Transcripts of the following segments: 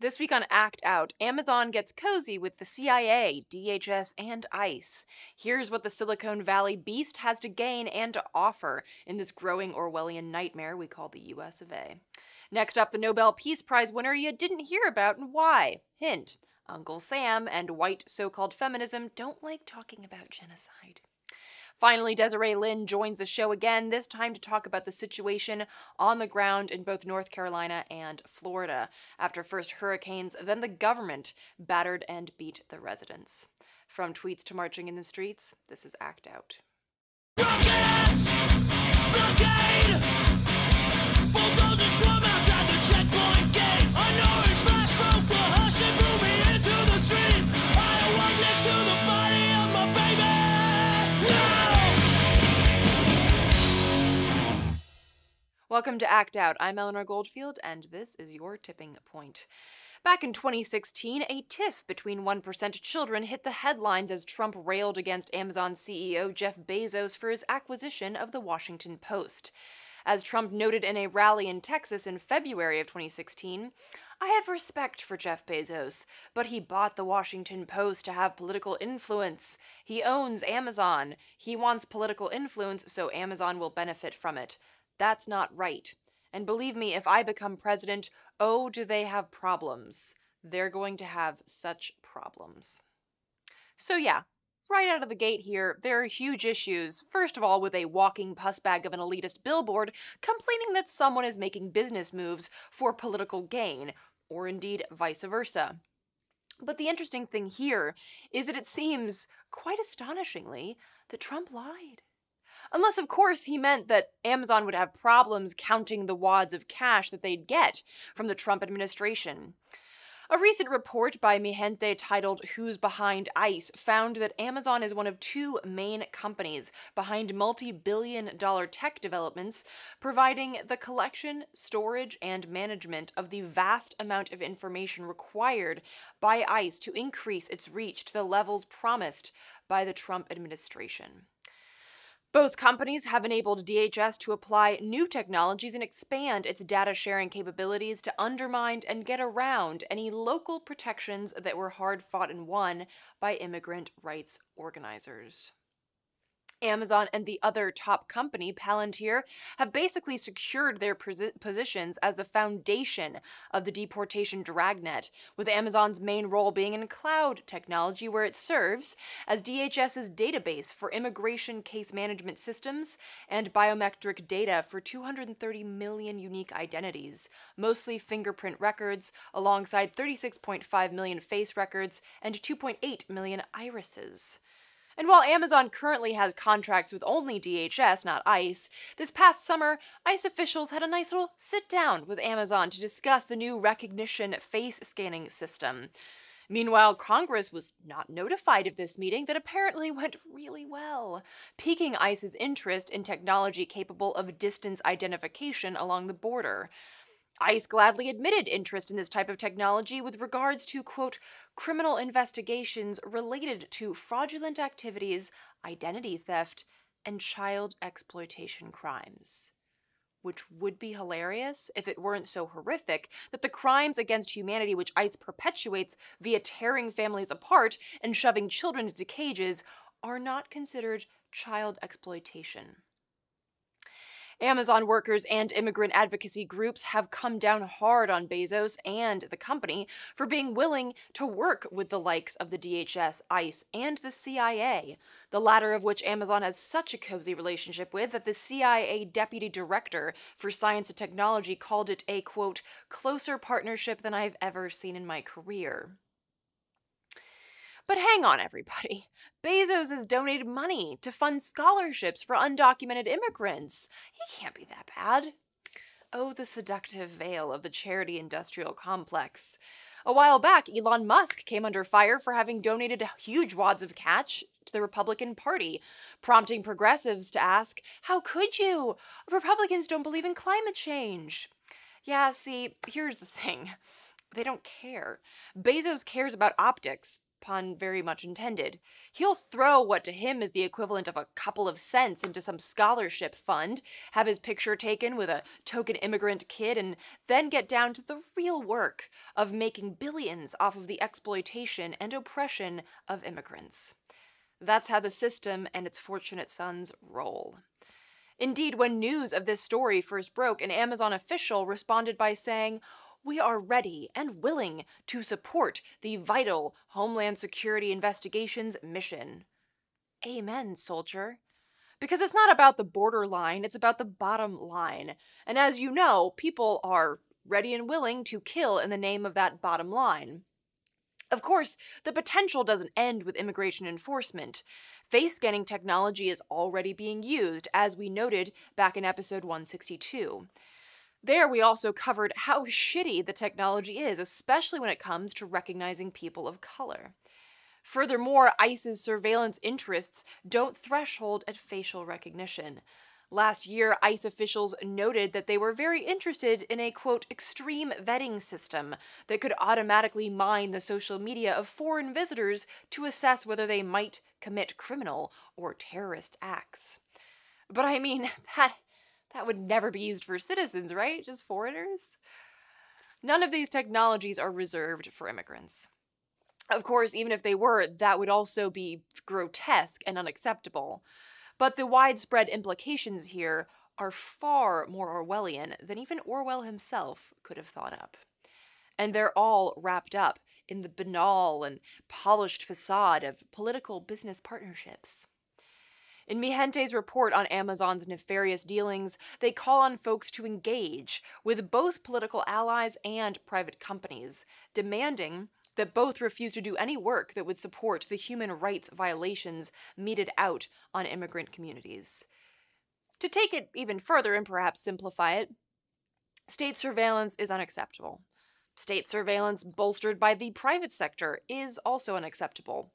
This week on Act Out, Amazon gets cozy with the CIA, DHS, and ICE. Here's what the Silicon Valley beast has to gain and to offer in this growing Orwellian nightmare we call the US of A. Next up, the Nobel Peace Prize winner you didn't hear about and why. Hint, Uncle Sam and white so-called feminism don't like talking about genocide. Finally, Desiree Lynn joins the show again, this time to talk about the situation on the ground in both North Carolina and Florida, after first hurricanes, then the government battered and beat the residents. From tweets to marching in the streets, this is Act Out. Rockets! Blockade! Bulldozers swarm outside the checkpoint gate. A Norwich flash broke the hush and blew me into the street. I awoke next to the body of my baby. No! Welcome to Act Out. I'm Eleanor Goldfield, and this is your tipping point. Back in 2016, a tiff between 1% children hit the headlines as Trump railed against Amazon CEO Jeff Bezos for his acquisition of the Washington Post. As Trump noted in a rally in Texas in February of 2016, I have respect for Jeff Bezos, but he bought the Washington Post to have political influence. He owns Amazon. He wants political influence, so Amazon will benefit from it. That's not right. And believe me, if I become president, oh, do they have problems. They're going to have such problems. So yeah, right out of the gate here, there are huge issues. First of all, with a walking puss bag of an elitist billboard complaining that someone is making business moves for political gain, or indeed vice versa. But the interesting thing here is that it seems, quite astonishingly, that Trump lied. Unless, of course, he meant that Amazon would have problems counting the wads of cash that they'd get from the Trump administration. A recent report by Mi Gente titled Who's Behind ICE found that Amazon is one of two main companies behind multi-billion-dollar tech developments, providing the collection, storage, and management of the vast amount of information required by ICE to increase its reach to the levels promised by the Trump administration. Both companies have enabled DHS to apply new technologies and expand its data sharing capabilities to undermine and get around any local protections that were hard fought and won by immigrant rights organizers. Amazon and the other top company, Palantir, have basically secured their positions as the foundation of the deportation dragnet, with Amazon's main role being in cloud technology, where it serves as DHS's database for immigration case management systems and biometric data for 230 million unique identities, mostly fingerprint records, alongside 36.5 million face records and 2.8 million irises. And while Amazon currently has contracts with only DHS, not ICE, this past summer, ICE officials had a nice little sit-down with Amazon to discuss the new recognition face scanning system. Meanwhile, Congress was not notified of this meeting that apparently went really well, piquing ICE's interest in technology capable of distance identification along the border. ICE gladly admitted interest in this type of technology with regards to, quote, criminal investigations related to fraudulent activities, identity theft, and child exploitation crimes. Which would be hilarious if it weren't so horrific that the crimes against humanity which ICE perpetuates via tearing families apart and shoving children into cages are not considered child exploitation. Amazon workers and immigrant advocacy groups have come down hard on Bezos and the company for being willing to work with the likes of the DHS, ICE, and the CIA, the latter of which Amazon has such a cozy relationship with that the CIA Deputy Director for Science and Technology called it a, quote, closer partnership than I've ever seen in my career. But hang on, everybody. Bezos has donated money to fund scholarships for undocumented immigrants. He can't be that bad. Oh, the seductive veil of the charity industrial complex. A while back, Elon Musk came under fire for having donated huge wads of cash to the Republican Party, prompting progressives to ask, how could you? Republicans don't believe in climate change. Yeah, see, here's the thing. They don't care. Bezos cares about optics. pun very much intended. He'll throw what to him is the equivalent of a couple of cents into some scholarship fund, have his picture taken with a token immigrant kid, and then get down to the real work of making billions off of the exploitation and oppression of immigrants. That's how the system and its fortunate sons roll. Indeed, when news of this story first broke, an Amazon official responded by saying, "We are ready and willing to support the vital Homeland Security Investigations mission." Amen, soldier. Because it's not about the borderline, it's about the bottom line. And as you know, people are ready and willing to kill in the name of that bottom line. Of course, the potential doesn't end with immigration enforcement. Face scanning technology is already being used, as we noted back in episode 162. There, we also covered how shitty the technology is, especially when it comes to recognizing people of color. Furthermore, ICE's surveillance interests don't threshold at facial recognition. Last year, ICE officials noted that they were very interested in a, quote, extreme vetting system that could automatically mine the social media of foreign visitors to assess whether they might commit criminal or terrorist acts. But I mean, that would never be used for citizens, right? Just foreigners? None of these technologies are reserved for immigrants. Of course, even if they were, that would also be grotesque and unacceptable. But the widespread implications here are far more Orwellian than even Orwell himself could have thought up. And they're all wrapped up in the banal and polished facade of political business partnerships. In Mihente's report on Amazon's nefarious dealings, they call on folks to engage with both political allies and private companies, demanding that both refuse to do any work that would support the human rights violations meted out on immigrant communities. To take it even further and perhaps simplify it, state surveillance is unacceptable. State surveillance bolstered by the private sector is also unacceptable.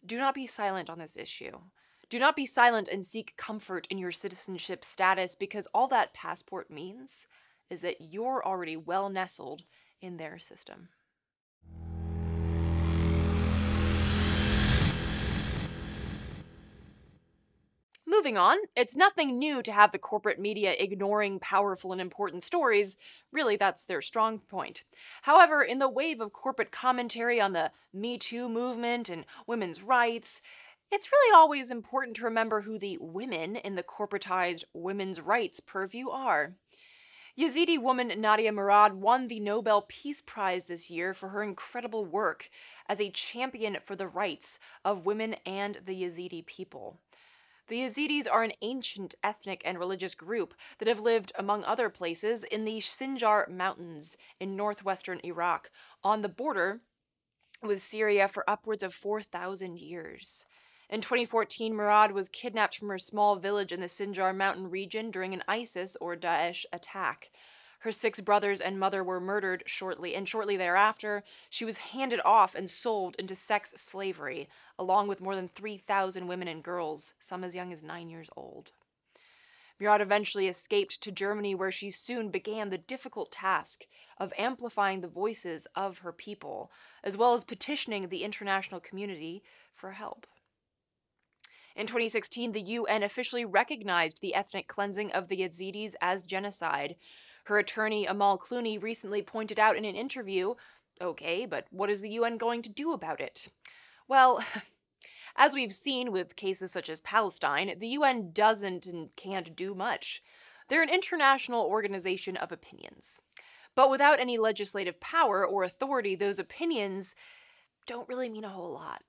Do not be silent on this issue. Do not be silent and seek comfort in your citizenship status, because all that passport means is that you're already well nestled in their system. Moving on, it's nothing new to have the corporate media ignoring powerful and important stories. Really, that's their strong point. However, in the wave of corporate commentary on the Me Too movement and women's rights, it's really always important to remember who the women in the corporatized women's rights purview are. Yazidi woman Nadia Murad won the Nobel Peace Prize this year for her incredible work as a champion for the rights of women and the Yazidi people. The Yazidis are an ancient ethnic and religious group that have lived, among other places, in the Sinjar Mountains in northwestern Iraq, on the border with Syria for upwards of 4,000 years. In 2014, Murad was kidnapped from her small village in the Sinjar mountain region during an ISIS or Daesh attack. Her 6 brothers and mother were murdered shortly thereafter, she was handed off and sold into sex slavery, along with more than 3,000 women and girls, some as young as 9 years old. Murad eventually escaped to Germany, where she soon began the difficult task of amplifying the voices of her people, as well as petitioning the international community for help. In 2016, the UN officially recognized the ethnic cleansing of the Yazidis as genocide. Her attorney, Amal Clooney, recently pointed out in an interview, okay, but what is the UN going to do about it? Well, as we've seen with cases such as Palestine, the UN doesn't and can't do much. They're an international organization of opinions. But without any legislative power or authority, those opinions don't really mean a whole lot.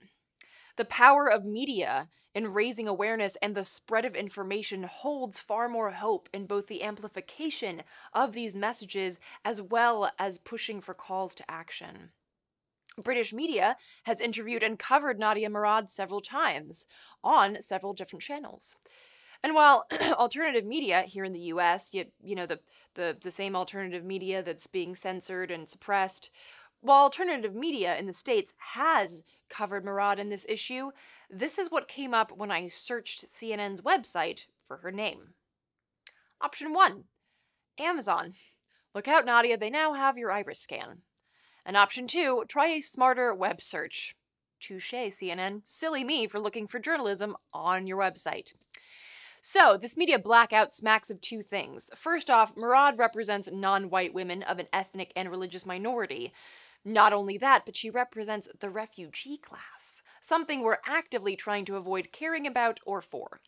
The power of media in raising awareness and the spread of information holds far more hope in both the amplification of these messages as well as pushing for calls to action. British media has interviewed and covered Nadia Murad several times on several different channels. And while alternative media here in the US, the same alternative media that's being censored and suppressed, while alternative media in the States has covered Murad in this issue, this is what came up when I searched CNN's website for her name. Option 1, Amazon. Look out, Nadia, they now have your iris scan. And option 2, try a smarter web search. Touché, CNN. Silly me for looking for journalism on your website. So, this media blackout smacks of two things. First off, Murad represents non-white women of an ethnic and religious minority. Not only that, but she represents the refugee class, something we're actively trying to avoid caring about or for.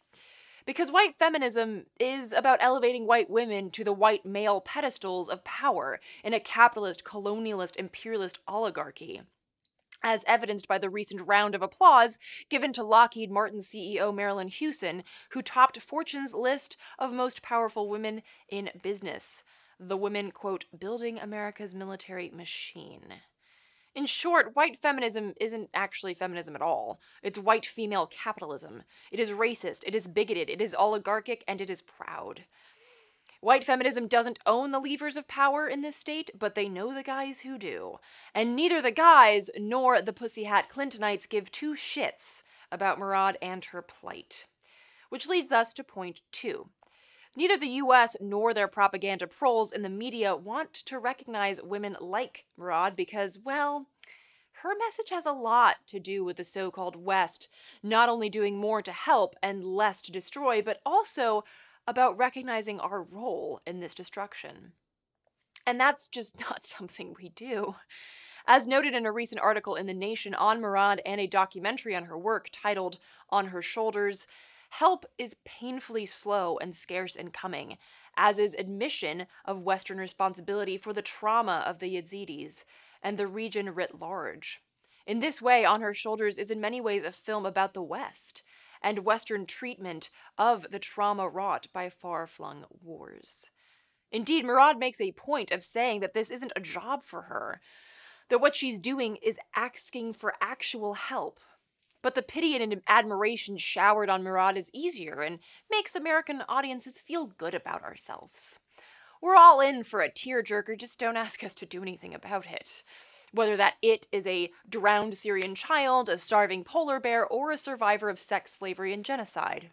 Because white feminism is about elevating white women to the white male pedestals of power in a capitalist, colonialist, imperialist oligarchy, as evidenced by the recent round of applause given to Lockheed Martin CEO Marilyn Hewson, who topped Fortune's list of most powerful women in business. The women, quote, building America's military machine. In short, white feminism isn't actually feminism at all. It's white female capitalism. It is racist, it is bigoted, it is oligarchic, and it is proud. White feminism doesn't own the levers of power in this state, but they know the guys who do. And neither the guys nor the Pussyhat Clintonites give two shits about Murad and her plight. Which leads us to point 2. Neither the US nor their propaganda proles in the media want to recognize women like Murad because, well, her message has a lot to do with the so-called West not only doing more to help and less to destroy, but also about recognizing our role in this destruction. And that's just not something we do. As noted in a recent article in The Nation on Murad and a documentary on her work titled On Her Shoulders, help is painfully slow and scarce in coming, as is admission of Western responsibility for the trauma of the Yazidis and the region writ large. In this way, On Her Shoulders is in many ways a film about the West, and Western treatment of the trauma wrought by far-flung wars. Indeed, Murad makes a point of saying that this isn't a job for her, that what she's doing is asking for actual help. But the pity and admiration showered on Murad is easier and makes American audiences feel good about ourselves. We're all in for a tearjerker, just don't ask us to do anything about it. Whether that it is a drowned Syrian child, a starving polar bear, or a survivor of sex slavery and genocide.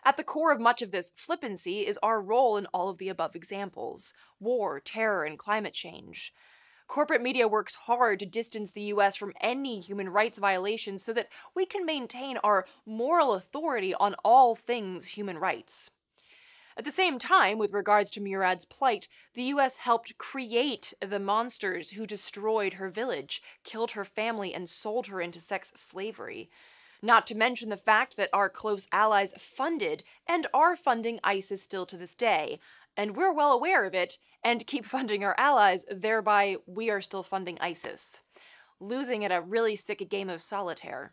At the core of much of this flippancy is our role in all of the above examples: war, terror, and climate change. Corporate media works hard to distance the US from any human rights violations so that we can maintain our moral authority on all things human rights. At the same time, with regards to Murad's plight, the US helped create the monsters who destroyed her village, killed her family, and sold her into sex slavery. Not to mention the fact that our close allies funded and are funding ISIS still to this day, and we're well aware of it, and keep funding our allies, thereby we are still funding ISIS. Losing at a really sick game of solitaire.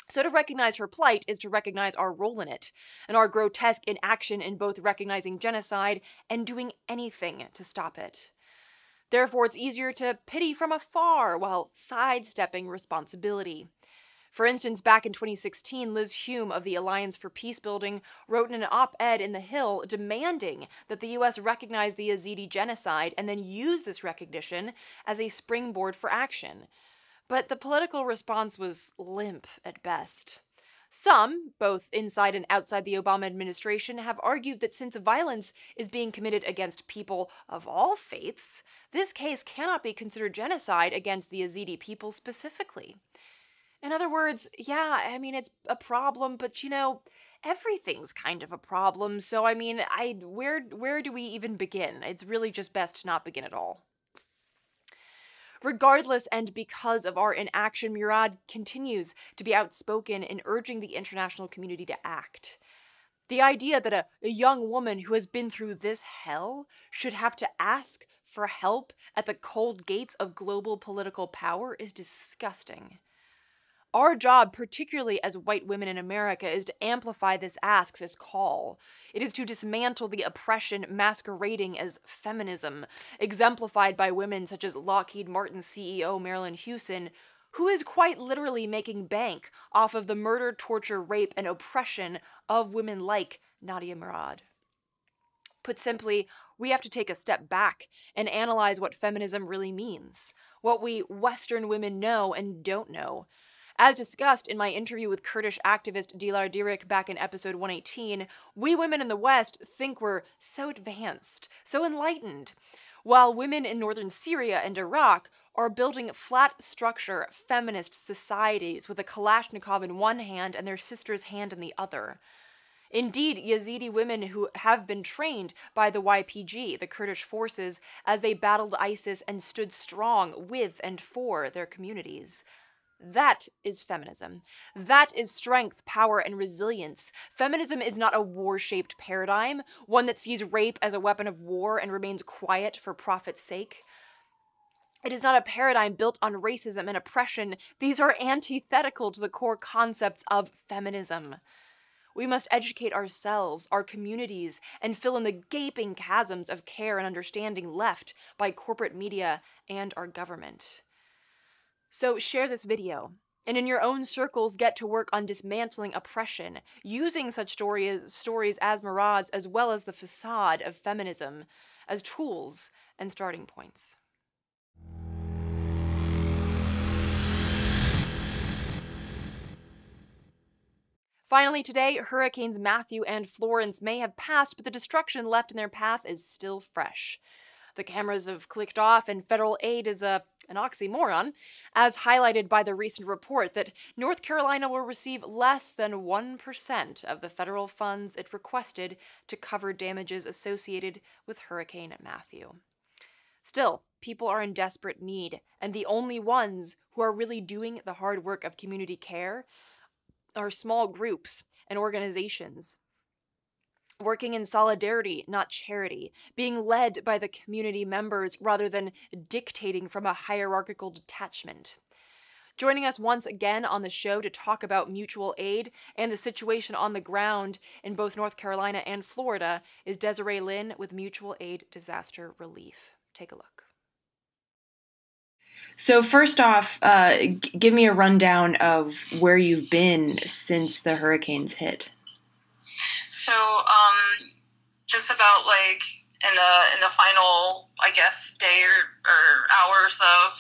So to recognize her plight is to recognize our role in it, and our grotesque inaction in both recognizing genocide and doing anything to stop it. Therefore, it's easier to pity from afar while sidestepping responsibility. For instance, back in 2016, Liz Hume of the Alliance for Peacebuilding wrote in an op-ed in The Hill demanding that the US recognize the Yazidi genocide and then use this recognition as a springboard for action. But the political response was limp at best. Some, both inside and outside the Obama administration, have argued that since violence is being committed against people of all faiths, this case cannot be considered genocide against the Yazidi people specifically. In other words, yeah, I mean, it's a problem, but you know, everything's kind of a problem, so I mean, where do we even begin? It's really just best to not begin at all. Regardless and because of our inaction, Murad continues to be outspoken in urging the international community to act. The idea that a young woman who has been through this hell should have to ask for help at the cold gates of global political power is disgusting. Our job, particularly as white women in America, is to amplify this ask, this call. It is to dismantle the oppression masquerading as feminism, exemplified by women such as Lockheed Martin CEO Marilyn Hewson, who is quite literally making bank off of the murder, torture, rape, and oppression of women like Nadia Murad. Put simply, we have to take a step back and analyze what feminism really means, what we Western women know and don't know. As discussed in my interview with Kurdish activist Dilar Dirik back in episode 118, we women in the West think we're so advanced, so enlightened. while women in northern Syria and Iraq are building flat structure feminist societies with a Kalashnikov in one hand and their sister's hand in the other. Indeed, Yazidi women who have been trained by the YPG, the Kurdish forces, as they battled ISIS and stood strong with and for their communities. That is feminism. That is strength, power, and resilience. Feminism is not a war-shaped paradigm, one that sees rape as a weapon of war and remains quiet for profit's sake. It is not a paradigm built on racism and oppression. These are antithetical to the core concepts of feminism. We must educate ourselves, our communities, and fill in the gaping chasms of care and understanding left by corporate media and our government. So share this video, and in your own circles get to work on dismantling oppression, using such stories as Murad's as well as the facade of feminism as tools and starting points. Finally today, Hurricanes Matthew and Florence may have passed, but the destruction left in their path is still fresh. The cameras have clicked off, and federal aid is an oxymoron, as highlighted by the recent report that North Carolina will receive less than 1% of the federal funds it requested to cover damages associated with Hurricane Matthew. Still, people are in desperate need, and the only ones who are really doing the hard work of community care are small groups and organizations working in solidarity, not charity, being led by the community members rather than dictating from a hierarchical detachment. Joining us once again on the show to talk about mutual aid and the situation on the ground in both North Carolina and Florida is Desiree Lynn with Mutual Aid Disaster Relief. Take a look. So first off, give me a rundown of where you've been since the hurricanes hit. So, just about like in the final, I guess, day or hours of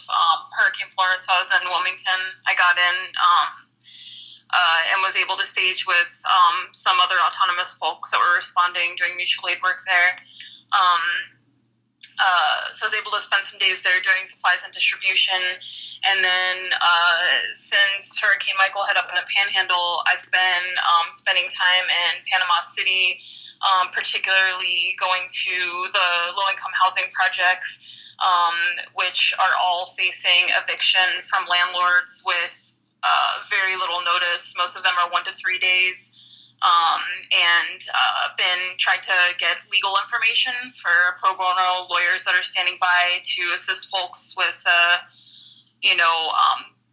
Hurricane Florence, I was in Wilmington. I got in and was able to stage with some other autonomous folks that were responding, doing mutual aid work there. So I was able to spend some days there doing supplies and distribution. And then since Hurricane Michael hit up in the Panhandle, I've been spending time in Panama City, particularly going to the low-income housing projects, which are all facing eviction from landlords with very little notice. Most of them are 1 to 3 days. And been trying to get legal information for pro bono lawyers that are standing by to assist folks with,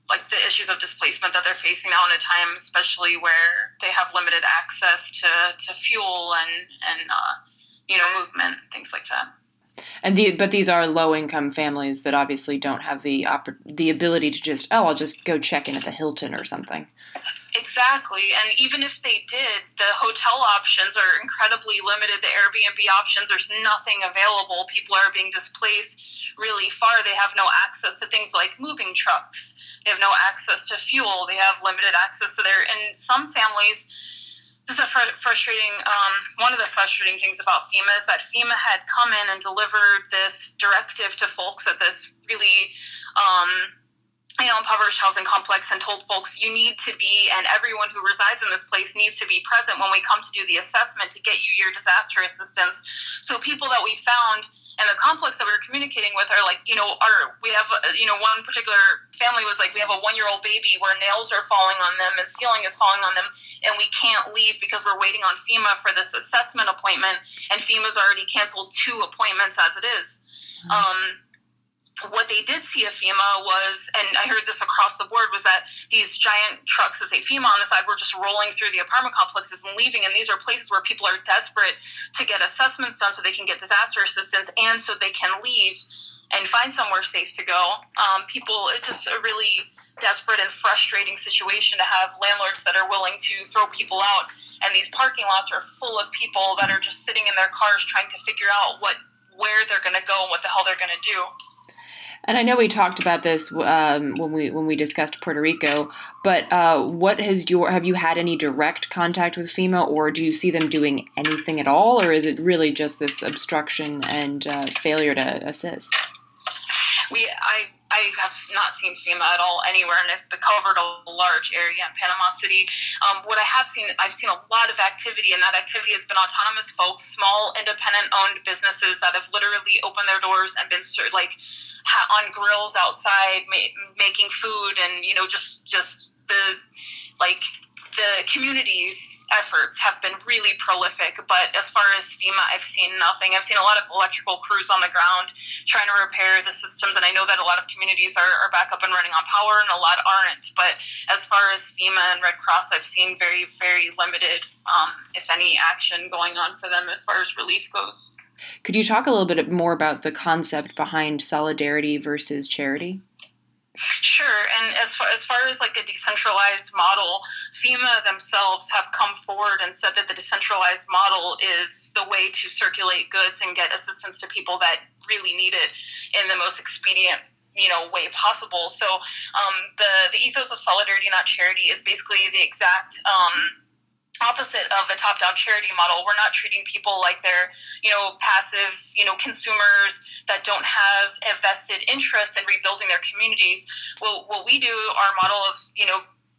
like the issues of displacement that they're facing now in a time, especially where they have limited access to fuel and movement, things like that. But these are low-income families that obviously don't have the ability to just, I'll just go check in at the Hilton or something. Exactly. And even if they did, the hotel options are incredibly limited. The Airbnb options, there's nothing available. People are being displaced really far. They have no access to things like moving trucks. They have no access to fuel. They have limited access to and some families, this is frustrating. One of the frustrating things about FEMA is that FEMA had come in and delivered this directive to folks at this really, impoverished housing complex and told folks you need to be, and everyone who resides in this place needs to be present when we come to do the assessment to get you your disaster assistance. So people that we found in the complex that we were communicating with are like, we have, one particular family was like, we have a 1-year-old baby where nails are falling on them and ceiling is falling on them, and we can't leave because we're waiting on FEMA for this assessment appointment, and FEMA's already canceled 2 appointments as it is. What they did see at FEMA was, and I heard this across the board, was that these giant trucks that say FEMA on the side were just rolling through the apartment complexes and leaving, and these are places where people are desperate to get assessments done so they can get disaster assistance and so they can leave and find somewhere safe to go. It's just a really desperate and frustrating situation to have landlords that are willing to throw people out, and these parking lots are full of people that are just sitting in their cars trying to figure out where they're going to go and what the hell they're going to do. And I know we talked about this when we discussed Puerto Rico, but have you had any direct contact with FEMA, or do you see them doing anything at all, or is it really just this obstruction and failure to assist? I have not seen FEMA at all anywhere, and I've covered a large area in Panama City. What I have seen, I've seen a lot of activity, and that activity has been autonomous folks, small independent-owned businesses that have literally opened their doors and been on grills outside making food, and just the community's efforts have been really prolific. But as far as FEMA, I've seen nothing. I've seen a lot of electrical crews on the ground trying to repair the systems, and I know that a lot of communities are back up and running on power, and a lot aren't. But as far as FEMA and Red Cross, I've seen very, very limited, if any, action going on for them as far as relief goes. Could you talk a little bit more about the concept behind solidarity versus charity? Sure, and as far as like a decentralized model, FEMA themselves have come forward and said that the decentralized model is the way to circulate goods and get assistance to people that really need it in the most expedient way possible. So the ethos of solidarity, not charity, is basically the exact opposite of the top-down charity model. We're not treating people like they're, passive, consumers that don't have a vested interest in rebuilding their communities. Well, what we do, our model of,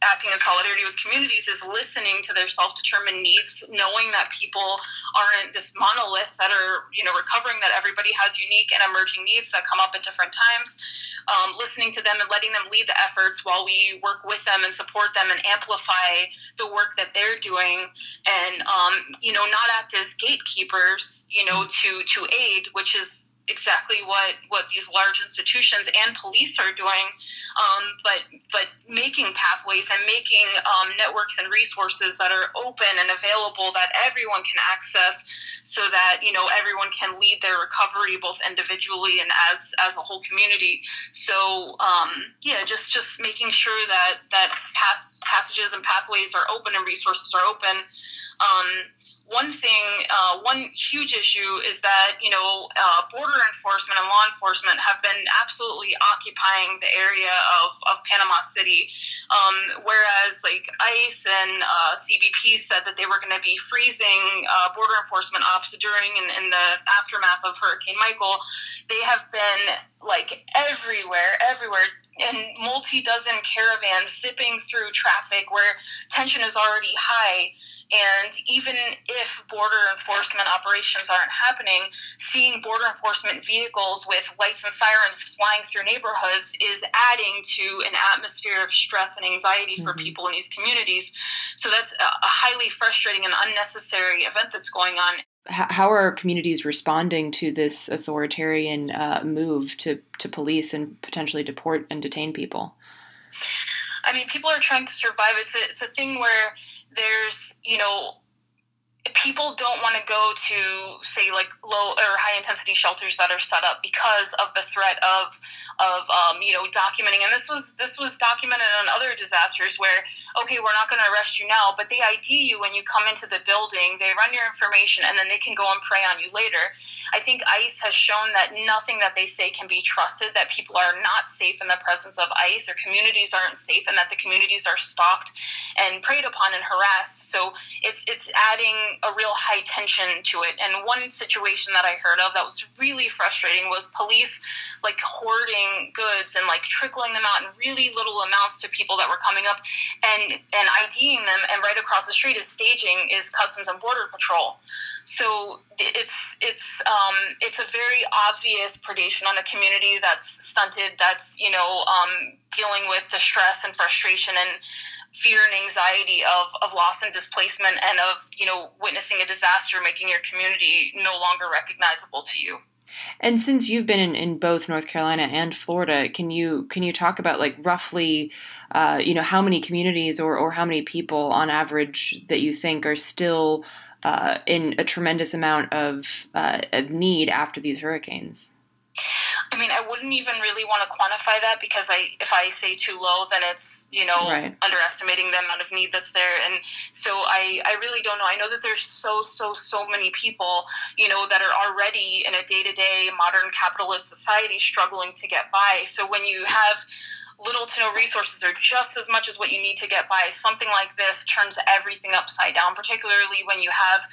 acting in solidarity with communities, is listening to their self-determined needs, knowing that people aren't this monolith that are, recovering, that everybody has unique and emerging needs that come up at different times, listening to them and letting them lead the efforts while we work with them and support them and amplify the work that they're doing, and, not act as gatekeepers, to aid, which is exactly what these large institutions and police are doing, but making pathways and making networks and resources that are open and available that everyone can access, so that everyone can lead their recovery both individually and as a whole community. So just making sure that passages and pathways are open and resources are open. One huge issue is that, border enforcement and law enforcement have been absolutely occupying the area of Panama City, whereas like ICE and CBP said that they were going to be freezing border enforcement ops during and in the aftermath of Hurricane Michael. They have been like everywhere, in multi-dozen caravans zipping through traffic where tension is already high. And even if border enforcement operations aren't happening, seeing border enforcement vehicles with lights and sirens flying through neighborhoods is adding to an atmosphere of stress and anxiety for people in these communities. So that's a highly frustrating and unnecessary event that's going on. How are communities responding to this authoritarian move to police and potentially deport and detain people? I mean, people are trying to survive. It's a thing where there's, people don't want to go to, say, like low or high intensity shelters that are set up because of the threat of documenting. And this was documented on other disasters where, okay, we're not going to arrest you now, but they ID you when you come into the building, they run your information, and then they can go and prey on you later. I think ICE has shown that nothing that they say can be trusted, that people are not safe in the presence of ICE, their communities aren't safe, and that the communities are stalked and preyed upon and harassed. So it's adding a real high tension to it. And one situation that I heard of that was really frustrating was police like hoarding goods and like trickling them out in really little amounts to people that were coming up and IDing them, and right across the street is staging is Customs and Border Patrol. So it's a very obvious predation on a community that's stunted, that's dealing with the stress and frustration and fear and anxiety of loss and displacement, and of witnessing a disaster making your community no longer recognizable to you. And since you've been in both North Carolina and Florida, can you talk about like roughly how many communities or how many people on average that you think are still in a tremendous amount of need after these hurricanes? I mean, I wouldn't even really want to quantify that, because if I say too low, then it's, Right. underestimating the amount of need that's there. And so I really don't know. I know that there's so many people, that are already in a day-to-day modern capitalist society struggling to get by. So when you have little to no resources, or just as much as what you need to get by, something like this turns everything upside down, particularly when you have,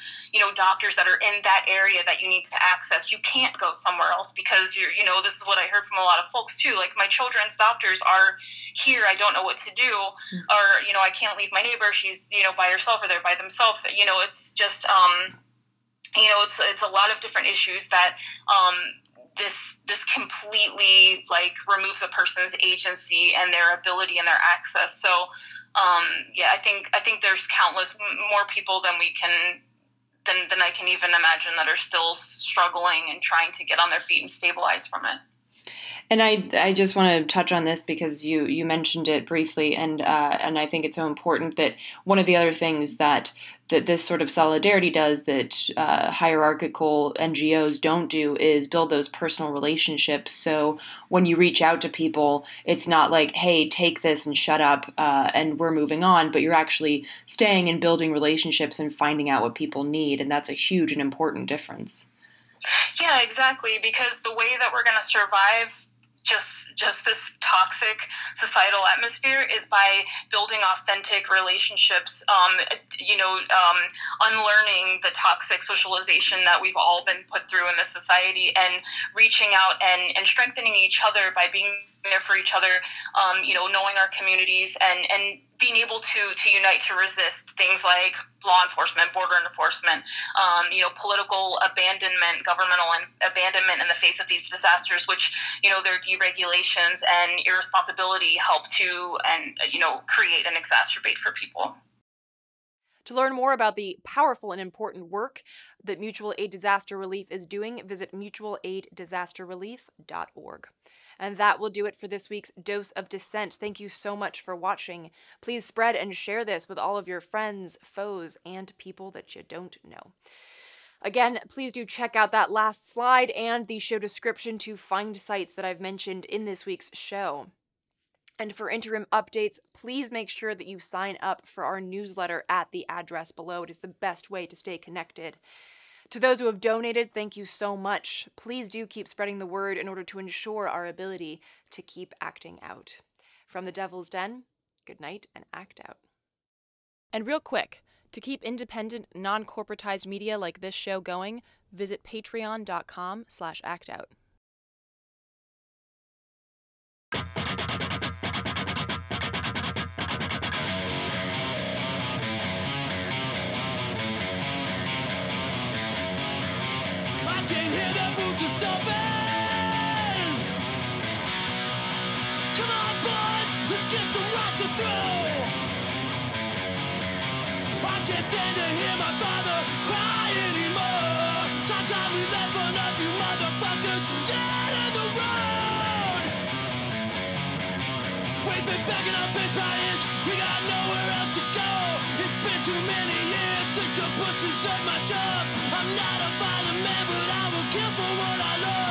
doctors that are in that area that you need to access. You can't go somewhere else, because this is what I heard from a lot of folks too. Like, my children's doctors are here. I don't know what to do. Or, I can't leave my neighbor. She's, by herself, or they're by themselves. It's just, it's a lot of different issues that, this completely removes a person's agency and their ability and their access. So I think there's countless more people than I can even imagine that are still struggling and trying to get on their feet and stabilize from it. And I just want to touch on this because you mentioned it briefly, and I think it's so important that one of the other things that this sort of solidarity does that hierarchical NGOs don't do is build those personal relationships. So when you reach out to people, it's not like, hey, take this and shut up and we're moving on, but you're actually staying and building relationships and finding out what people need, and that's a huge and important difference. Yeah, exactly, because the way that we're going to survive just this toxic societal atmosphere is by building authentic relationships, unlearning the toxic socialization that we've all been put through in this society, and reaching out and strengthening each other by being there for each other, knowing our communities, and being able to unite to resist things like law enforcement, border enforcement, political abandonment, governmental abandonment in the face of these disasters, which, their deregulations and irresponsibility help to create and exacerbate for people. To learn more about the powerful and important work that Mutual Aid Disaster Relief is doing, visit mutualaiddisasterrelief.org. And that will do it for this week's Dose of Dissent. Thank you so much for watching. Please spread and share this with all of your friends, foes, and people that you don't know. Again, please do check out that last slide and the show description to find sites that I've mentioned in this week's show. And for interim updates, please make sure that you sign up for our newsletter at the address below. It is the best way to stay connected. To those who have donated, thank you so much. Please do keep spreading the word in order to ensure our ability to keep acting out. From the Devil's Den, good night and act out. And real quick, to keep independent, non-corporatized media like this show going, visit patreon.com/actout. I can hear the boots are stomping. Come on, boys, let's get some rocks to throw. I can't stand to hear my father cry anymore. Time we left for nothing, motherfuckers dead in the road. We've been begging up inch by inch, we got nowhere else to go. It's been too many years since you pushed inside my shove. I'm not a violent man, but I will kill for what I love.